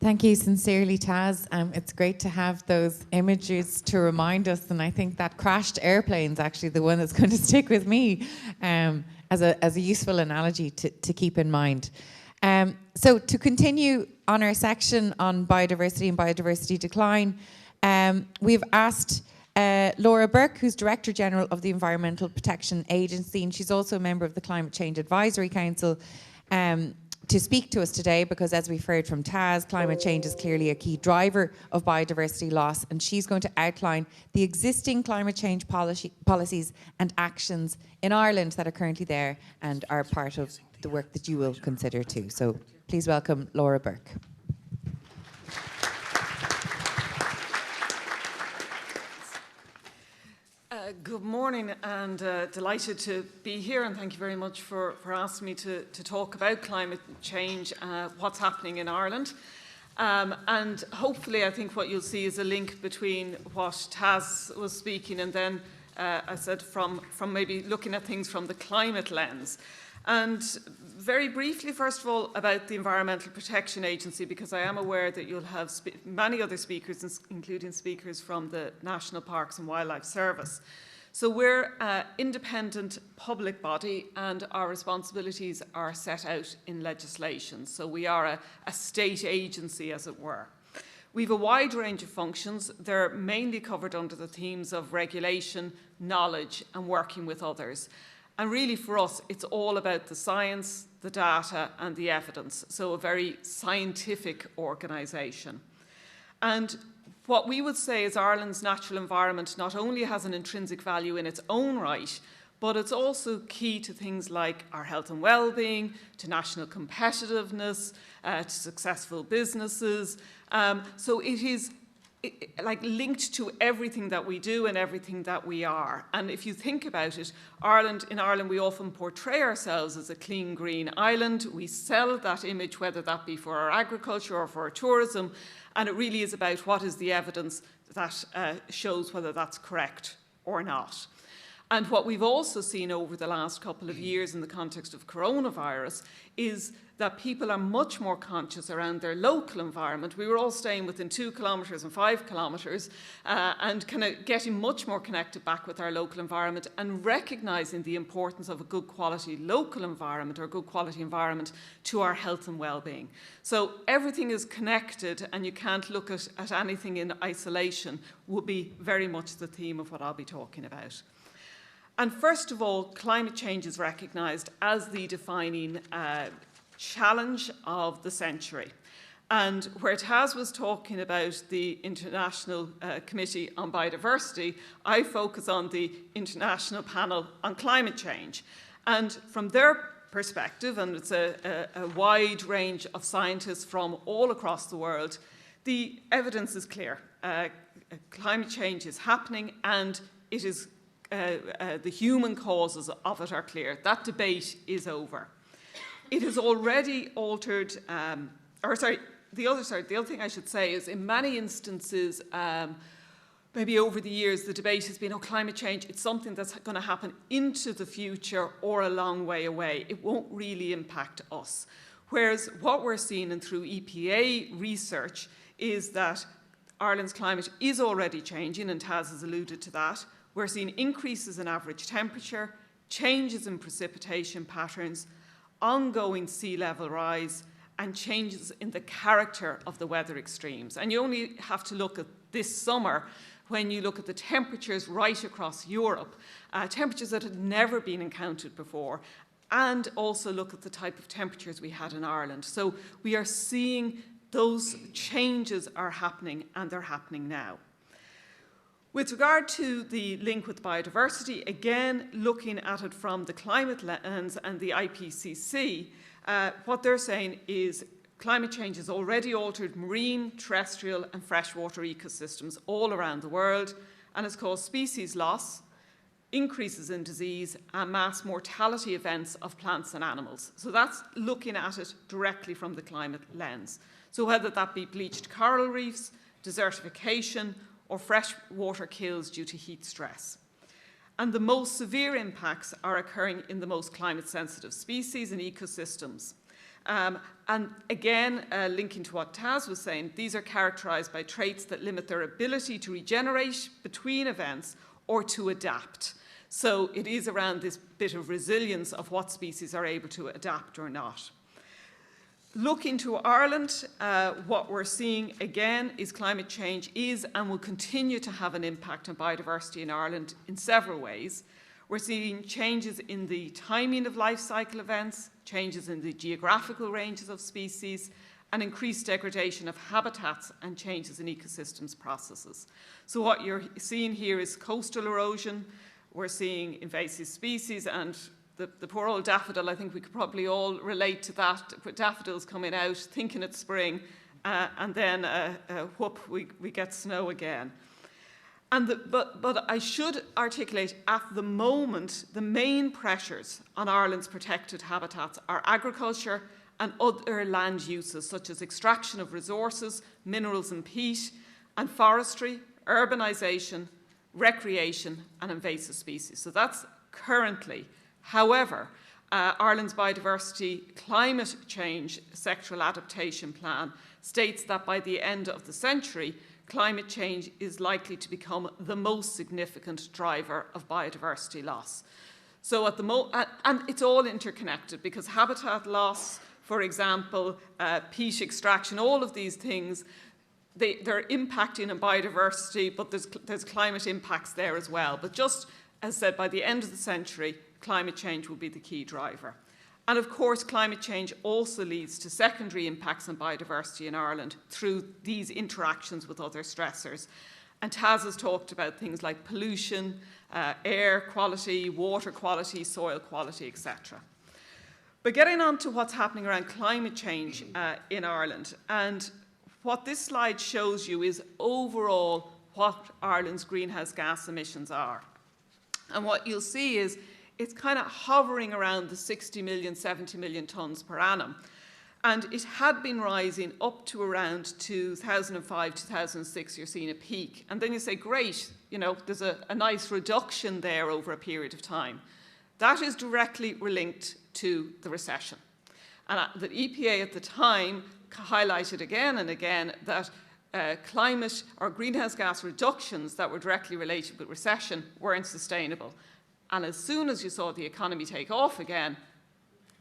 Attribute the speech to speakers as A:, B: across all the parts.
A: Thank you sincerely, Taz. It's great to have those images to remind us, and I think that crashed airplane is actually the one that's going to stick with me as a useful analogy to keep in mind. So to continue on our section on biodiversity and biodiversity decline, we've asked Laura Burke, who's Director General of the Environmental Protection Agency, and she's also a member of the Climate Change Advisory Council, to speak to us today, because as we've heard from Taz, climate change is clearly a key driver of biodiversity loss, and she's going to outline the existing climate change policies and actions in Ireland that are currently there and are part of the work that you will consider too. So please welcome Laura Burke.
B: Good morning, and delighted to be here, and thank you very much for asking me to talk about climate change, what's happening in Ireland. And hopefully I think what you'll see is a link between what Taz was speaking and then I said from maybe looking at things from the climate lens. And very briefly, first of all, about the Environmental Protection Agency, because I am aware that you'll have many other speakers, including speakers from the National Parks and Wildlife Service. So we're an independent public body, and our responsibilities are set out in legislation. So we are a state agency, as it were. We have a wide range of functions. They're mainly covered under the themes of regulation, knowledge, and working with others. And really for us, it's all about the science, the data, and the evidence. So a very scientific organisation. And what we would say is Ireland's natural environment not only has an intrinsic value in its own right, but it's also key to things like our health and well-being, to national competitiveness, to successful businesses. So it is like linked to everything that we do and everything that we are. And if you think about it, in Ireland we often portray ourselves as a clean green island. We sell that image, whether that be for our agriculture or for our tourism, and it really is about what is the evidence that shows whether that's correct or not. And what we've also seen over the last couple of years in the context of coronavirus is that people are much more conscious around their local environment. We were all staying within 2 kilometres and 5 kilometres and kind of getting much more connected back with our local environment and recognising the importance of a good quality local environment or good quality environment to our health and well-being. So everything is connected, and you can't look at anything in isolation would be very much the theme of what I'll be talking about. And first of all, climate change is recognised as the defining challenge of the century. And where Taz was talking about the International Committee on Biodiversity, I focus on the International Panel on Climate Change. And from their perspective, and it's a wide range of scientists from all across the world, the evidence is clear. Climate change is happening, and it is the human causes of it are clear. That debate is over. It has already altered, the other thing I should say is in many instances, maybe over the years, the debate has been, oh, climate change, it's something that's going to happen into the future or a long way away. It won't really impact us. Whereas what we're seeing and through EPA research is that Ireland's climate is already changing, and Taz has alluded to that. We're seeing increases in average temperature, changes in precipitation patterns, ongoing sea level rise, and changes in the character of the weather extremes. And you only have to look at this summer when you look at the temperatures right across Europe, temperatures that had never been encountered before, and also look at the type of temperatures we had in Ireland. So we are seeing those changes are happening, and they're happening now. With regard to the link with biodiversity, again, looking at it from the climate lens and the IPCC, what they're saying is climate change has already altered marine, terrestrial and freshwater ecosystems all around the world and has caused species loss, increases in disease and mass mortality events of plants and animals. So that's looking at it directly from the climate lens. So whether that be bleached coral reefs, desertification, or freshwater kills due to heat stress. And the most severe impacts are occurring in the most climate-sensitive species and ecosystems. And again, linking to what Taz was saying, these are characterised by traits that limit their ability to regenerate between events or to adapt. So it is around this bit of resilience of what species are able to adapt or not. Looking to Ireland, what we're seeing again is climate change is and will continue to have an impact on biodiversity in Ireland in several ways. We're seeing changes in the timing of life cycle events, changes in the geographical ranges of species, and increased degradation of habitats and changes in ecosystems processes. So what you're seeing here is coastal erosion. We're seeing invasive species, and the poor old daffodil, I think we could probably all relate to that. Daffodils coming out, thinking it's spring, and then whoop, we get snow again. But I should articulate, at the moment, the main pressures on Ireland's protected habitats are agriculture and other land uses, such as extraction of resources, minerals and peat, and forestry, urbanisation, recreation, and invasive species. So that's currently. However, Ireland's Biodiversity Climate Change Sectoral Adaptation Plan states that by the end of the century, climate change is likely to become the most significant driver of biodiversity loss. So at the and it's all interconnected, because habitat loss, for example, peat extraction, all of these things, they're impacting on biodiversity, but there's climate impacts there as well. But just as said, by the end of the century, climate change will be the key driver. And of course, climate change also leads to secondary impacts on biodiversity in Ireland through these interactions with other stressors. And Taz has talked about things like pollution, air quality, water quality, soil quality, etc. But getting on to what's happening around climate change in Ireland, and what this slide shows you is overall what Ireland's greenhouse gas emissions are. And what you'll see is it's kind of hovering around the 60 million, 70 million tonnes per annum. And it had been rising up to around 2005, 2006, you're seeing a peak. And then you say, great, you know, there's a nice reduction there over a period of time. That is directly linked to the recession. And the EPA at the time highlighted again and again that climate or greenhouse gas reductions that were directly related with recession weren't sustainable. And as soon as you saw the economy take off again,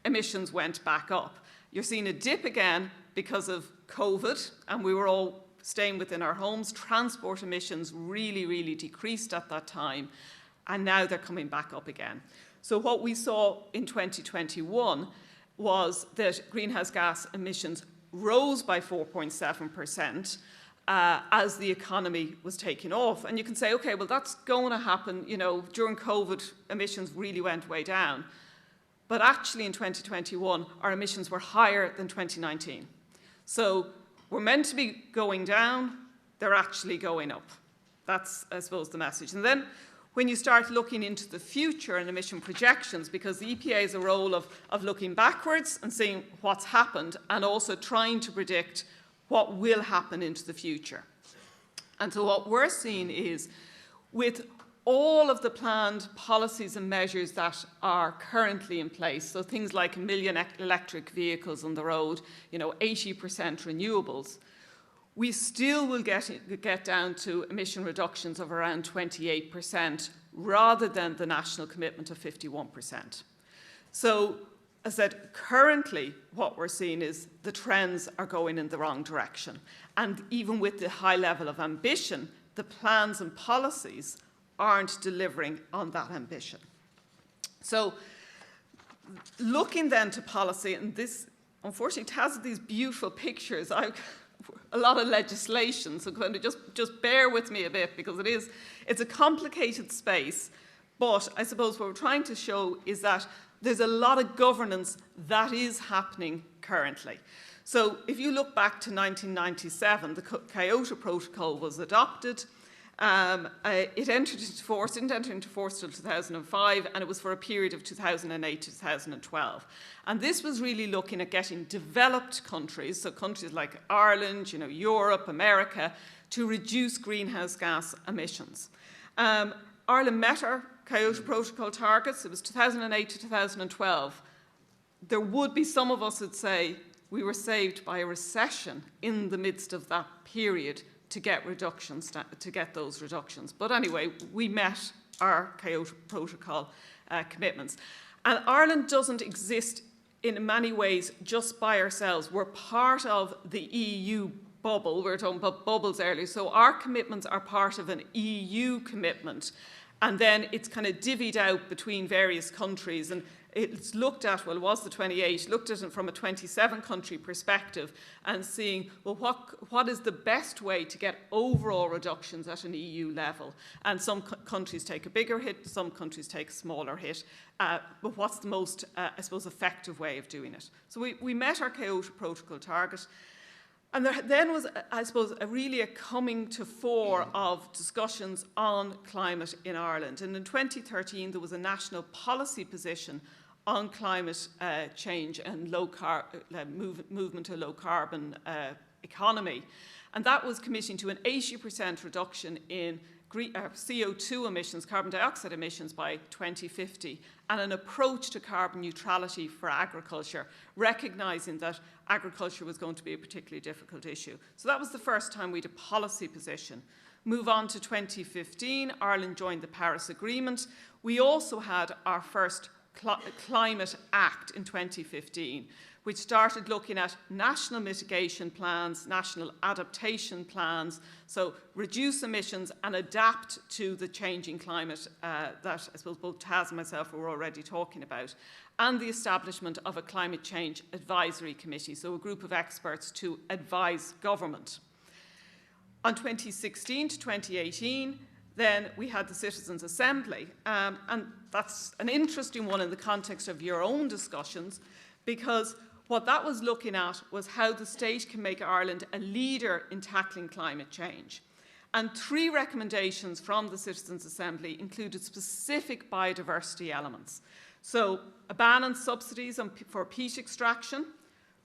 B: emissions went back up. You're seeing a dip again because of COVID, and we were all staying within our homes. Transport emissions really, really decreased at that time, and now they're coming back up again. So what we saw in 2021 was that greenhouse gas emissions rose by 4.7%. As the economy was taking off. And you can say, okay, well, that's going to happen, you know, during COVID, emissions really went way down. But actually in 2021, our emissions were higher than 2019. So we're meant to be going down, they're actually going up. That's, I suppose, the message. And then when you start looking into the future and emission projections, because the EPA has a role of looking backwards and seeing what's happened, and also trying to predict what will happen into the future. And so what we're seeing is, with all of the planned policies and measures that are currently in place, so things like 1 million electric vehicles on the road, you know, 80% renewables, we still will get down to emission reductions of around 28% rather than the national commitment of 51%. So, as I said, currently what we're seeing is the trends are going in the wrong direction. And even with the high level of ambition, the plans and policies aren't delivering on that ambition. So looking then to policy, and this, unfortunately, has these beautiful pictures. A lot of legislation, so kind of just bear with me a bit, because it's a complicated space. But I suppose what we're trying to show is that there's a lot of governance that is happening currently. So if you look back to 1997, the Kyoto Protocol was adopted. It entered into force, didn't enter into force until 2005, and it was for a period of 2008 to 2012. And this was really looking at getting developed countries, so countries like Ireland, you know, Europe, America, to reduce greenhouse gas emissions. Ireland met our Kyoto Protocol targets. It was 2008 to 2012. there would be some of us that say we were saved by a recession in the midst of that period to get reductions, to get those reductions. But anyway, we met our Kyoto Protocol commitments. And Ireland doesn't exist in many ways just by ourselves. We're part of the EU bubble. We were talking about bubbles earlier. So our commitments are part of an EU commitment. And then it's kind of divvied out between various countries. And it's looked at, well, it was the 28, looked at it from a 27-country perspective and seeing, well, what is the best way to get overall reductions at an EU level? And some countries take a bigger hit, some countries take a smaller hit. But what's the most, I suppose, effective way of doing it? So we met our Kyoto Protocol target. And there then was, I suppose, really a coming to fore of discussions on climate in Ireland. And in 2013, there was a national policy position on climate change and movement to a low-carbon economy. And that was committing to an 80% reduction in CO2 emissions, carbon dioxide emissions by 2050, and an approach to carbon neutrality for agriculture, recognising that agriculture was going to be a particularly difficult issue. So that was the first time we had a policy position. Move on to 2015, Ireland joined the Paris Agreement. We also had our first Climate Act in 2015, which started looking at national mitigation plans, national adaptation plans, so reduce emissions and adapt to the changing climate that I suppose both Taz and myself were already talking about, and the establishment of a Climate Change Advisory Committee, so a group of experts to advise government. On 2016 to 2018, then we had the Citizens' Assembly, and that's an interesting one in the context of your own discussions, because what that was looking at was how the state can make Ireland a leader in tackling climate change. And 3 recommendations from the Citizens' Assembly included specific biodiversity elements. So, a ban on subsidies for peat extraction,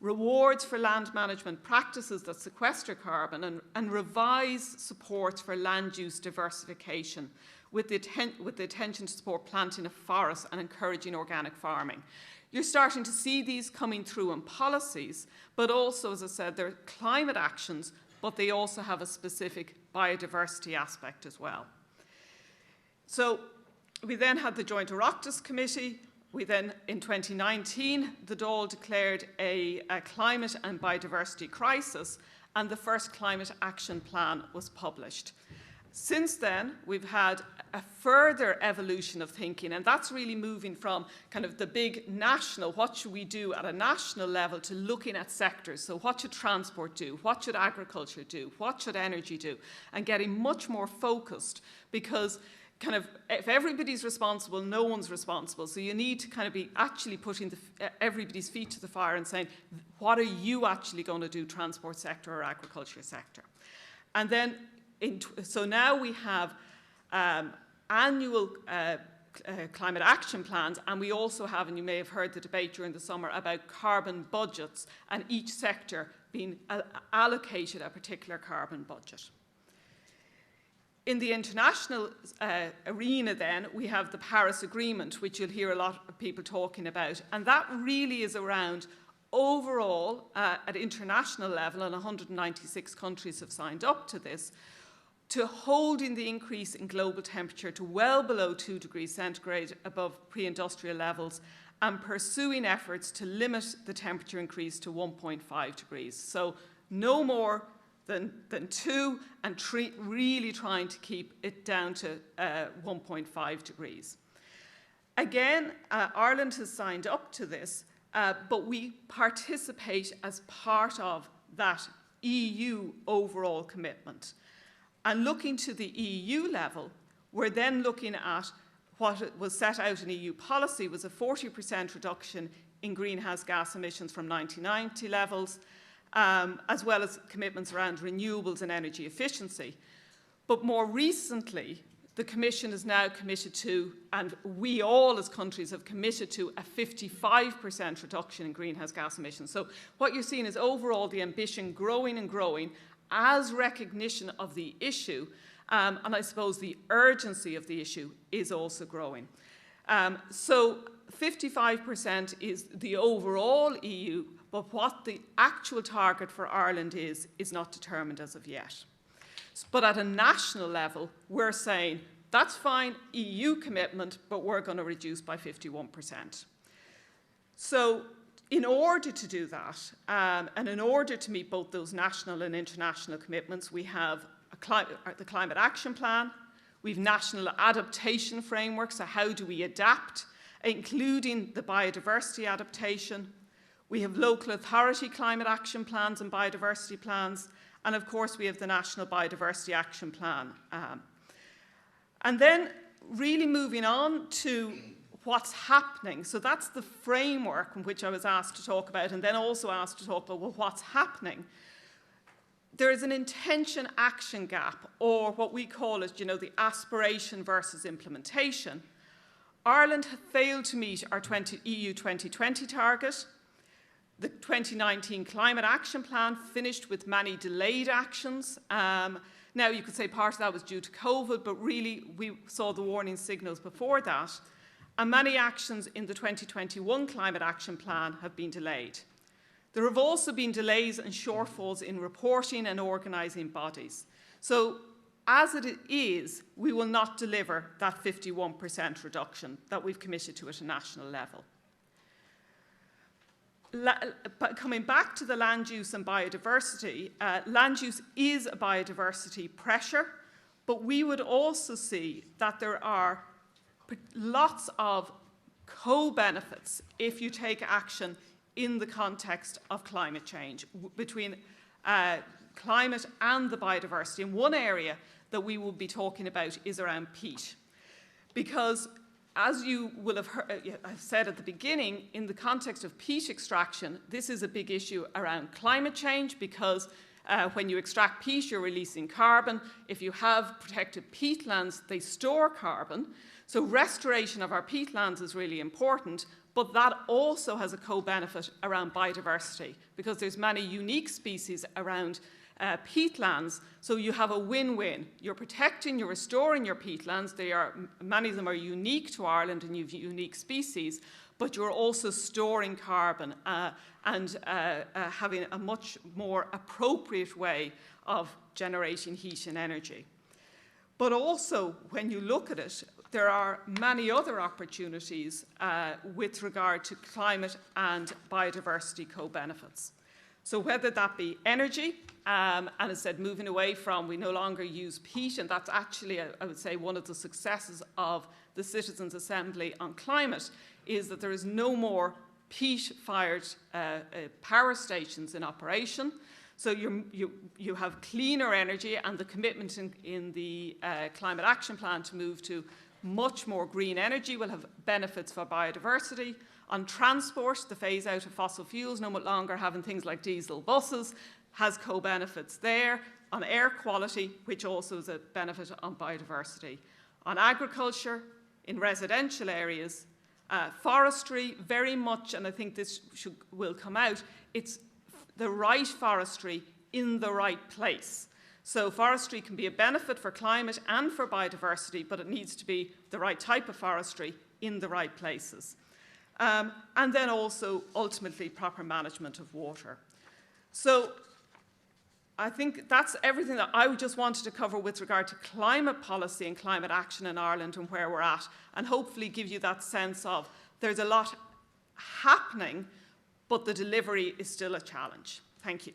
B: rewards for land management practices that sequester carbon, and revise supports for land use diversification with the attention to support planting of forests and encouraging organic farming. You're starting to see these coming through in policies, but also, as I said, they're climate actions, but they also have a specific biodiversity aspect as well. So we then had the Joint Oireachtas Committee. We then, in 2019, the Dáil declared a climate and biodiversity crisis, and the first climate action plan was published. Since then, we've had a further evolution of thinking, and that's really moving from kind of the big national, what should we do at a national level, to looking at sectors. So what should transport do? What should agriculture do? What should energy do? And getting much more focused, because kind of if everybody's responsible, no one's responsible. So you need to kind of be actually putting everybody's feet to the fire and saying, what are you actually going to do, transport sector or agriculture sector? And then, so now we have annual climate action plans, and we also have, and you may have heard the debate during the summer about carbon budgets, and each sector being allocated a particular carbon budget. In the international arena then, we have the Paris Agreement, which you'll hear a lot of people talking about, and that really is around overall, at international level, and 196 countries have signed up to this, to holding the increase in global temperature to well below 2 degrees centigrade above pre-industrial levels, and pursuing efforts to limit the temperature increase to 1.5 degrees. So no more than 2, and really trying to keep it down to 1.5 degrees. Again, Ireland has signed up to this, but we participate as part of that EU overall commitment. And looking to the EU level, we're then looking at what was set out in EU policy was a 40% reduction in greenhouse gas emissions from 1990 levels, as well as commitments around renewables and energy efficiency. But more recently, the Commission is now committed to, and we all as countries have committed to, a 55% reduction in greenhouse gas emissions. So what you're seeing is overall the ambition growing and growing as recognition of the issue, and I suppose the urgency of the issue is also growing. So 55% is the overall EU, but what the actual target for Ireland is not determined as of yet. But at a national level, we're saying, that's fine, EU commitment, but we're going to reduce by 51%. So in order to do that, and in order to meet both those national and international commitments, we have the Climate Action Plan, we have national adaptation frameworks, so how do we adapt, including the biodiversity adaptation. We have local authority climate action plans and biodiversity plans, and of course we have the National Biodiversity Action Plan. And then really moving on to what's happening. So that's the framework in which I was asked to talk about, and then also asked to talk about, well, what's happening. There is an intention action gap, or what we call it, the aspiration versus implementation. Ireland had failed to meet our EU 2020 target. The 2019 Climate Action Plan finished with many delayed actions. Now, you could say part of that was due to COVID, but really we saw the warning signals before that. And many actions in the 2021 Climate Action Plan have been delayed. There have also been delays and shortfalls in reporting and organising bodies. So, as it is, we will not deliver that 51% reduction that we've committed to at a national level. But coming back to the land use and biodiversity, land use is a biodiversity pressure, but we would also see that there are lots of co-benefits if you take action in the context of climate change, between climate and the biodiversity. And one area that we will be talking about is around peat. Because as you will have heard, I said at the beginning, in the context of peat extraction, this is a big issue around climate change, because when you extract peat, you're releasing carbon. If you have protected peatlands, they store carbon. So restoration of our peatlands is really important, but that also has a co-benefit around biodiversity, because there's many unique species around peatlands, so you have a win-win. You're protecting, you're restoring your peatlands. Many of them are unique to Ireland and you have unique species, but you're also storing carbon and having a much more appropriate way of generating heat and energy. But also, when you look at it, there are many other opportunities with regard to climate and biodiversity co-benefits. So whether that be energy, and as I said, moving away from, we no longer use peat, and that's actually, I would say, one of the successes of the Citizens' Assembly on climate, is that there is no more peat-fired power stations in operation. So you have cleaner energy, and the commitment in the Climate Action Plan to move to much more green energy will have benefits for biodiversity. On transport, the phase out of fossil fuels, no longer having things like diesel buses, has co-benefits there. On air quality, which also is a benefit on biodiversity. On agriculture, in residential areas, forestry, very much, and I think this will come out, it's the right forestry in the right place. So forestry can be a benefit for climate and for biodiversity, but it needs to be the right type of forestry in the right places. And then also, ultimately, proper management of water. So I think that's everything that I just wanted to cover with regard to climate policy and climate action in Ireland and where we're at, and hopefully give you that sense of there's a lot happening, but the delivery is still a challenge. Thank you.